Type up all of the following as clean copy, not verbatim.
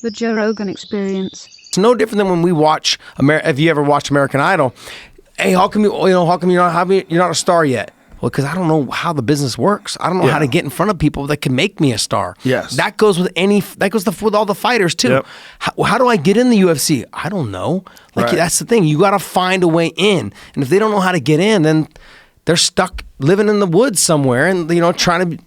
The Joe Rogan Experience. It's no different than when we watch, if you ever watched American Idol. Hey, how come you're not a star yet? Well, because I don't know how the business works. I don't know how to get in front of people that can make me a star. Yes. That goes with with all the fighters too. Yep. How do I get in the UFC? I don't know. That's the thing. You got to find a way in. And if they don't know how to get in, then they're stuck living in the woods somewhere and, trying to...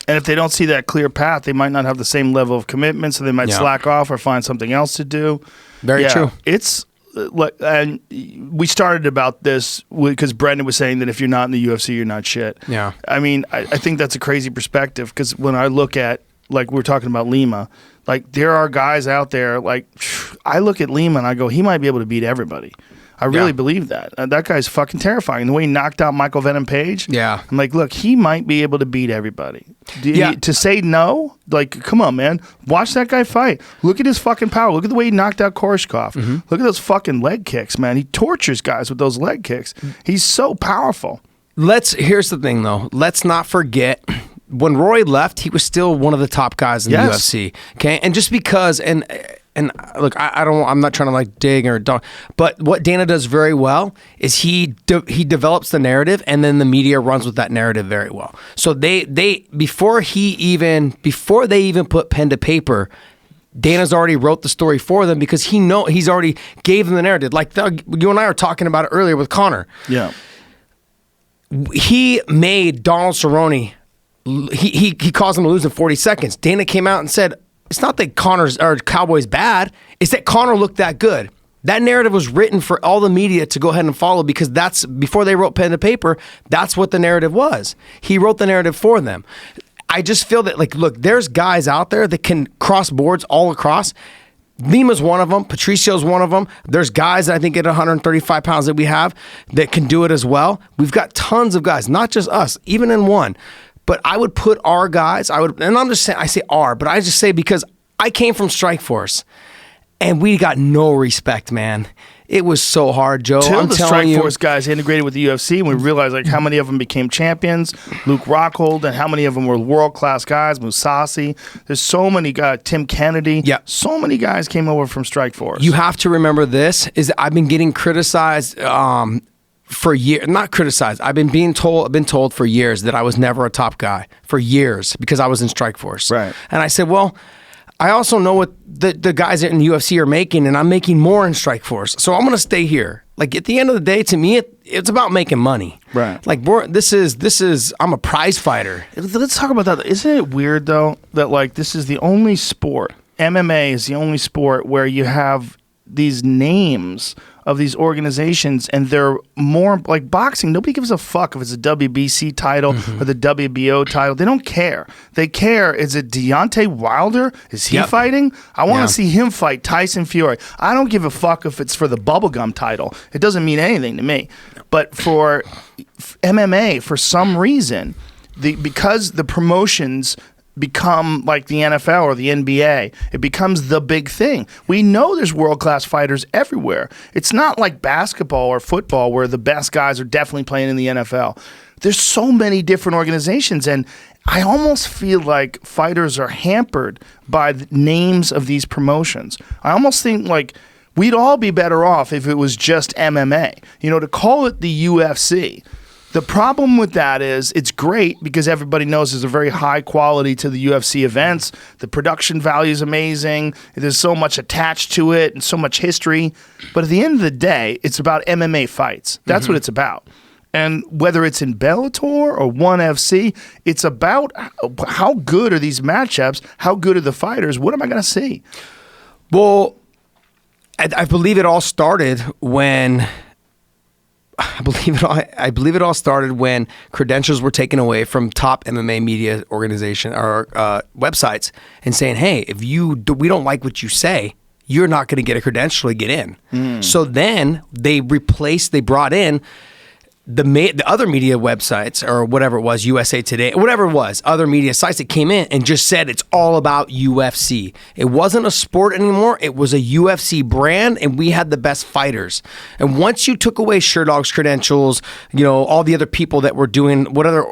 And if they don't see that clear path, they might not have the same level of commitment, so they might slack off or find something else to do. Very true. It's and we started about this because Brendan was saying that if you're not in the UFC, you're not shit. Yeah. I mean, I think that's a crazy perspective because when I look at, like we're talking about Lima, like there are guys out there, like I look at Lima and I go, he might be able to beat everybody. I really believe that. That guy's fucking terrifying. The way he knocked out Michael Venom Page. Yeah. I'm like, look, he might be able to beat everybody. To say no, like, come on, man. Watch that guy fight. Look at his fucking power. Look at the way he knocked out Koreshkov. Mm-hmm. Look at those fucking leg kicks, man. He tortures guys with those leg kicks. He's so powerful. Here's the thing, though. Let's not forget... When Roy left, he was still one of the top guys in the UFC. Okay, and just because, and look, I'm not trying to like dig or dog, but what Dana does very well is he develops the narrative, and then the media runs with that narrative very well. So they before they even put pen to paper, Dana's already wrote the story for them because he's already gave them the narrative. Like you and I were talking about it earlier with Conor. Yeah, he made Donald Cerrone. He caused him to lose in 40 seconds. Dana came out and said, it's not that Cowboy's bad. It's that Conor looked that good. That narrative was written for all the media to go ahead and follow because that's, before they wrote pen to paper, that's what the narrative was. He wrote the narrative for them. I just feel that, like, look, there's guys out there that can cross boards all across. Lima's one of them. Patricio's one of them. There's guys that I think at 135 pounds that we have that can do it as well. We've got tons of guys, not just us, even in one. But I would put our guys, and I'm just saying, I say our, but I just say because I came from Strikeforce and we got no respect, man. It was so hard, Joe. Till I'm the telling you. Strikeforce guys integrated with the UFC, and we realized like how many of them became champions, Luke Rockhold, and how many of them were world-class guys, Musasi. There's so many guys, Tim Kennedy. Yeah. So many guys came over from Strikeforce. You have to remember this, is that I've been getting criticized for years, not criticized. I've been told for years that I was never a top guy for years because I was in Strikeforce. Right. And I said, well, I also know what the guys in the UFC are making, and I'm making more in Strikeforce. So I'm going to stay here. Like at the end of the day, to me, it's about making money. Right. Like this is I'm a prize fighter. Let's talk about that. Isn't it weird though that like this is the only sport, MMA is the only sport where you have these names of these organizations, and they're more like boxing. Nobody gives a fuck if it's a WBC title or the WBO title. They don't care. They care, is it Deontay Wilder? Is he fighting? I want to see him fight Tyson Fury. I don't give a fuck if it's for the bubblegum title. It doesn't mean anything to me. But for MMA, for some reason, because the promotions become like the NFL or the NBA, it becomes the big thing. We know there's world-class fighters everywhere. It's not like basketball or football where the best guys are definitely playing in the NFL. There's so many different organizations, and I almost feel like fighters are hampered by the names of these promotions. I almost think like we'd all be better off if it was just MMA. You know, to call it the UFC. The problem with that is it's great because everybody knows there's a very high quality to the UFC events. The production value is amazing. There's so much attached to it and so much history. But at the end of the day, it's about MMA fights. That's what it's about. And whether it's in Bellator or ONE FC, it's about how good are these matchups? How good are the fighters? What am I going to see? Well, I believe it all started when... I believe it all started when credentials were taken away from top MMA media organization or websites and saying, "Hey, if we don't like what you say, you're not going to get a credential to get in." So then they brought in the other media websites or whatever it was, USA Today, whatever it was, other media sites that came in and just said it's all about UFC. It wasn't a sport anymore. It was a UFC brand, and we had the best fighters. And once you took away Sherdog's credentials, all the other people that were doing what other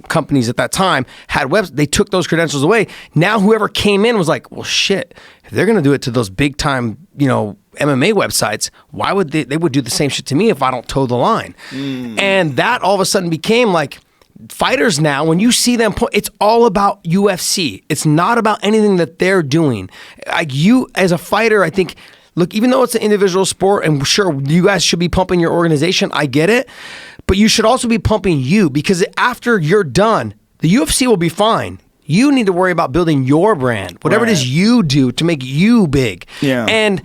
companies at that time had webs, they took those credentials away. Now whoever came in was like, well, shit, if they're going to do it to those big time, MMA websites, why would they would do the same shit to me if I don't toe the line? And that all of a sudden became like fighters now, when you see them, it's all about UFC. It's not about anything that they're doing. Like you as a fighter, I think, look, even though it's an individual sport, and sure, you guys should be pumping your organization, I get it, but you should also be pumping you, because after you're done, the UFC will be fine. You need to worry about building your brand, whatever it is you do to make you big. Yeah. And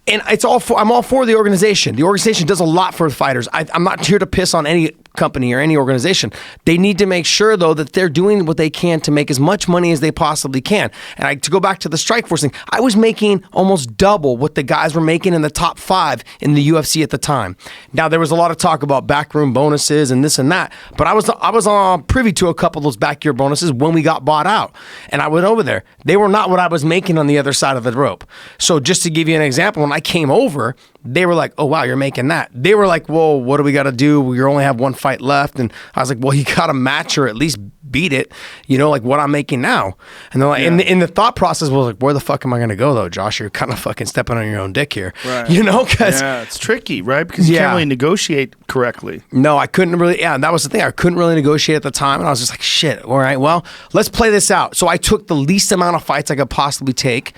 it's I'm all for the organization. The organization does a lot for the fighters. I'm not here to piss on any company or any organization. They need to make sure, though, that they're doing what they can to make as much money as they possibly can. And to go back to the Strikeforce thing, I was making almost double what the guys were making in the top 5 in the UFC at the time. Now, there was a lot of talk about backroom bonuses and this and that, but I was privy to a couple of those backyard bonuses when we got bought out. And I went over there. They were not what I was making on the other side of the rope. So just to give you an example, when I came over, they were like, oh, wow, you're making that. They were like, well, what do we got to do? We only have one fight left. And I was like, well, you got to match or at least beat it, like what I'm making now. And they're like, in the thought process was like, where the fuck am I going to go, though, Josh? You're kind of fucking stepping on your own dick here. Right. Because it's tricky, right? Because you can't really negotiate correctly. No, I couldn't really. Yeah, that was the thing. I couldn't really negotiate at the time. And I was just like, shit, all right, well, let's play this out. So I took the least amount of fights I could possibly take,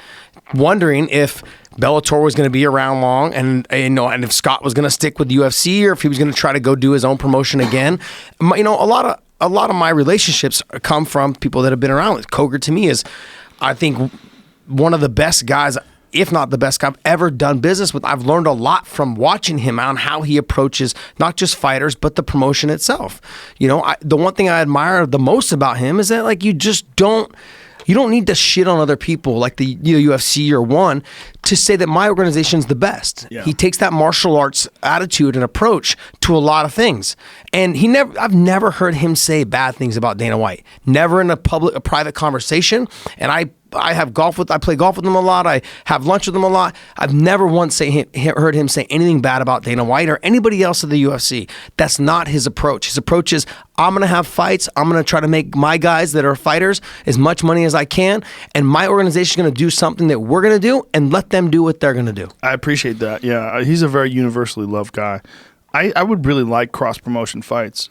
wondering if Bellator was going to be around long, and if Scott was going to stick with the UFC, or if he was going to try to go do his own promotion again. A lot of my relationships come from people that have been around. Coger to me is, I think, one of the best guys, if not the best guy I've ever done business with. I've learned a lot from watching him on how he approaches not just fighters, but the promotion itself. The one thing I admire the most about him is that, like, you don't need to shit on other people like the UFC or one to say that my organization's the best. Yeah. He takes that martial arts attitude and approach to a lot of things. And I've never heard him say bad things about Dana White. Never in a private conversation. And I play golf with him a lot. I have lunch with him a lot. I've never once heard him say anything bad about Dana White or anybody else at the UFC. That's not his approach. His approach is, I'm going to have fights. I'm going to try to make my guys that are fighters as much money as I can. And my organization is going to do something that we're going to do, and let them do what they're going to do. I appreciate that. Yeah, he's a very universally loved guy. I would really like cross-promotion fights.